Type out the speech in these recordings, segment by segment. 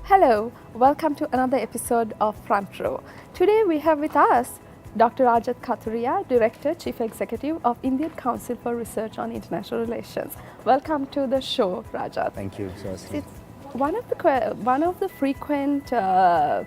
Hello, welcome to another episode of Front Row. Today we have with us Dr. Rajat Kathuria, Director, Chief Executive of Indian Council for Research on International Relations. Welcome to the show, Rajat. Thank you, Subhashini. One of the frequent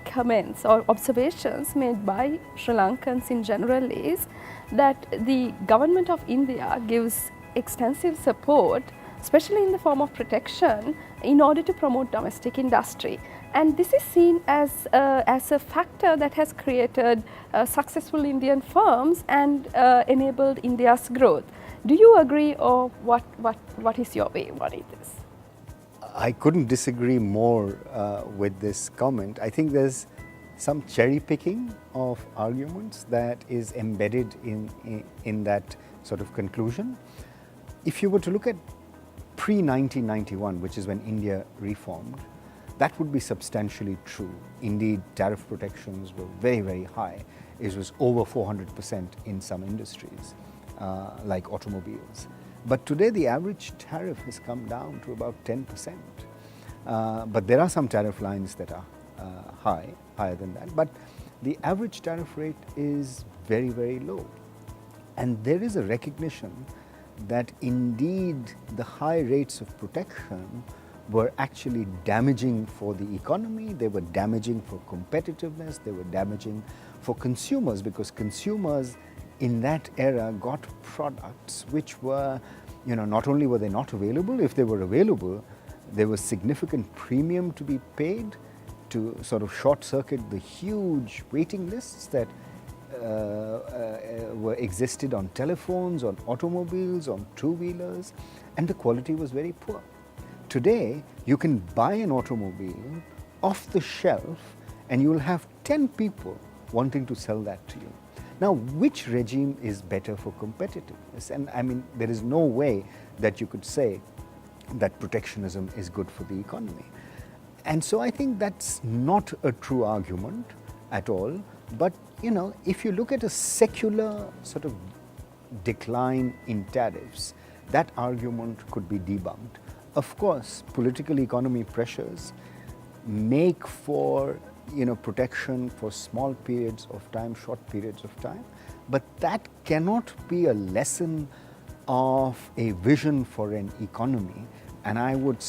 comments or observations made by Sri Lankans in general is that the government of India gives extensive support, especially in the form of protection, in order to promote domestic industry. And this is seen as a factor that has created successful Indian firms and enabled India's growth. Do you agree, or what is your way on this? I couldn't disagree more with this comment. I think there's some cherry picking of arguments that is embedded in that sort of conclusion. If you were to look at pre-1991, which is when India reformed, that would be substantially true. Indeed, tariff protections were very, very high. It was over 400% in some industries, like automobiles. But today, the average tariff has come down to about 10%. But there are some tariff lines that are higher than that. But the average tariff rate is very, very low. And there is a recognition that indeed the high rates of protection were actually damaging for the economy, they were damaging for competitiveness, they were damaging for consumers, because consumers in that era got products which were, not only were they not available, if they were available, there was significant premium to be paid to sort of short circuit the huge waiting lists that existed on telephones, on automobiles, on two-wheelers, and the quality was very poor. Today, you can buy an automobile off the shelf and you will have 10 people wanting to sell that to you. Now, which regime is better for competitiveness? And I mean, there is no way that you could say that protectionism is good for the economy. And so I think that's not a true argument at all. But, if you look at a secular sort of decline in tariffs, that argument could be debunked. Of course, political economy pressures make for, protection for small periods of time, short periods of time, but that cannot be a lesson of a vision for an economy. And I would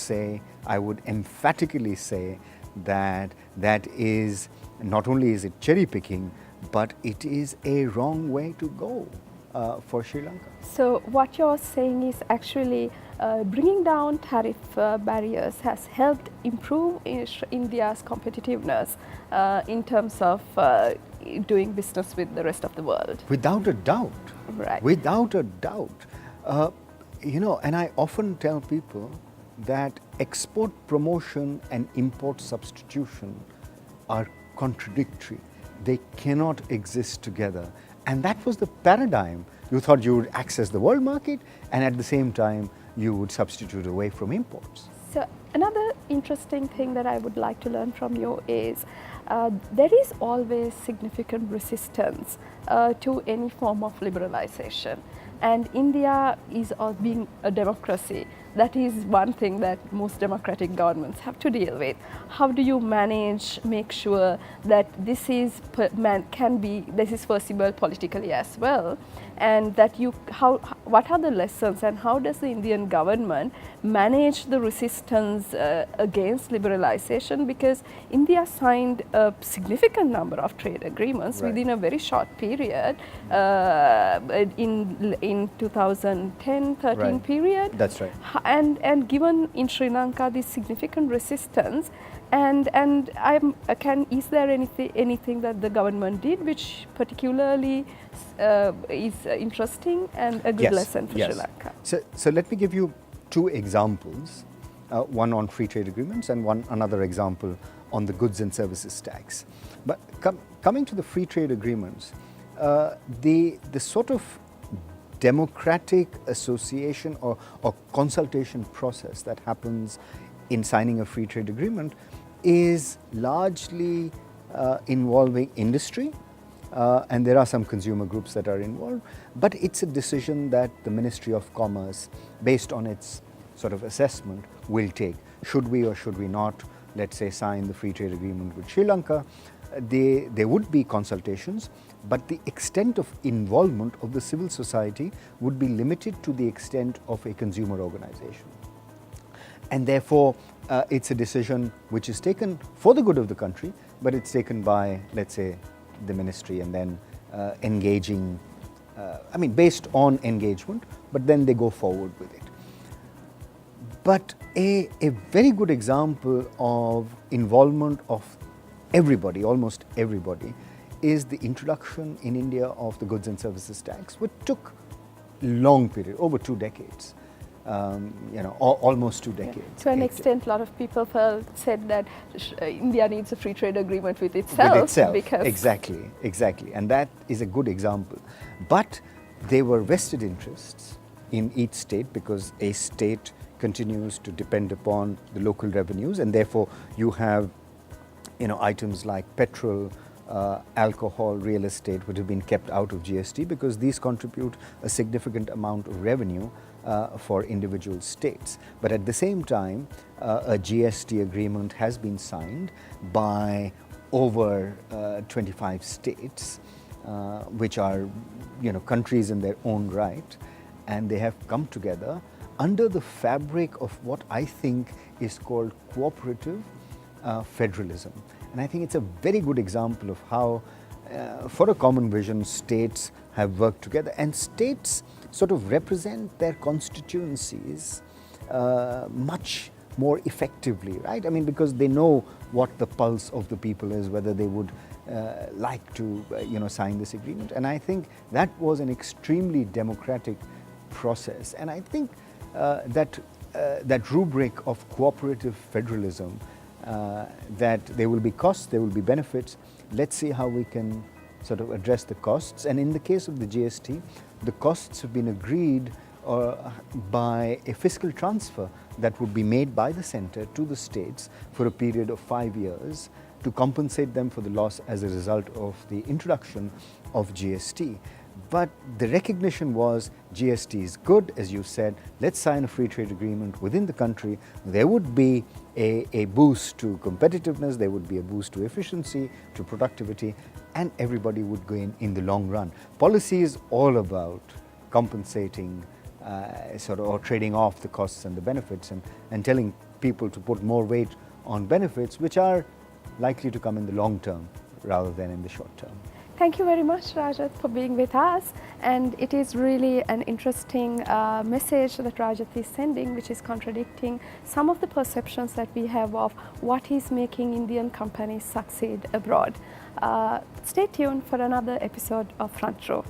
emphatically say that that is, not only is it cherry picking, but it is a wrong way to go for Sri Lanka. So what you're saying is actually bringing down tariff barriers has helped improve India's competitiveness in terms of doing business with the rest of the world. Without a doubt. Right. Without a doubt. And I often tell people that export promotion and import substitution are contradictory. They cannot exist together. And that was the paradigm. You thought you would access the world market, and at the same time, you would substitute away from imports. So another interesting thing that I would like to learn from you is there is always significant resistance to any form of liberalization. And India is being a democracy. That is one thing that most democratic governments have to deal with. How do you make sure that this is possible politically as well, and that what are the lessons, and how does the Indian government manage the resistance against liberalization? Because India signed a significant number of trade agreements within a very short period in 2010-13 period. That's right. And given in Sri Lanka this significant resistance, is there anything that the government did which particularly is interesting and a good lesson for Sri Lanka? So let me give you two examples, one on free trade agreements and another example on the goods and services tax. But coming to the free trade agreements, the sort of democratic association or consultation process that happens in signing a free trade agreement is largely involving industry, and there are some consumer groups that are involved, but it's a decision that the Ministry of Commerce, based on its sort of assessment, will take. Should we or should we not let's say, sign the free trade agreement with Sri Lanka, there would be consultations, but the extent of involvement of the civil society would be limited to the extent of a consumer organization. And therefore, it's a decision which is taken for the good of the country, but it's taken by, let's say, the ministry, and then engaging, based on engagement, but then they go forward with it. But a very good example of involvement of everybody, almost everybody, is the introduction in India of the goods and services tax, which took long period, over 2 decades. Almost 2 decades. To an extent, a lot of people said that India needs a free trade agreement with itself. Because exactly. And that is a good example. But there were vested interests in each state, because a state continues to depend upon the local revenues, and therefore you have items like petrol, alcohol, real estate would have been kept out of GST, because these contribute a significant amount of revenue for individual states. But at the same time, a GST agreement has been signed by over 25 states, which are countries in their own right, and they have come together under the fabric of what I think is called cooperative federalism. And I think it's a very good example of how, for a common vision, states have worked together, and states sort of represent their constituencies much more effectively, right? Because they know what the pulse of the people is, whether they would like to sign this agreement. And I think that was an extremely democratic process. And I think that rubric of cooperative federalism, that there will be costs, there will be benefits. Let's see how we can sort of address the costs. And in the case of the GST, the costs have been agreed by a fiscal transfer that would be made by the centre to the states for a period of 5 years to compensate them for the loss as a result of the introduction of GST. But the recognition was GST is good, as you said, let's sign a free trade agreement within the country. There would be a boost to competitiveness, there would be a boost to efficiency, to productivity, and everybody would gain in the long run. Policy is all about compensating or trading off the costs and the benefits, and telling people to put more weight on benefits which are likely to come in the long term rather than in the short term. Thank you very much, Rajat, for being with us. And it is really an interesting message that Rajat is sending, which is contradicting some of the perceptions that we have of what is making Indian companies succeed abroad. Stay tuned for another episode of Front Row.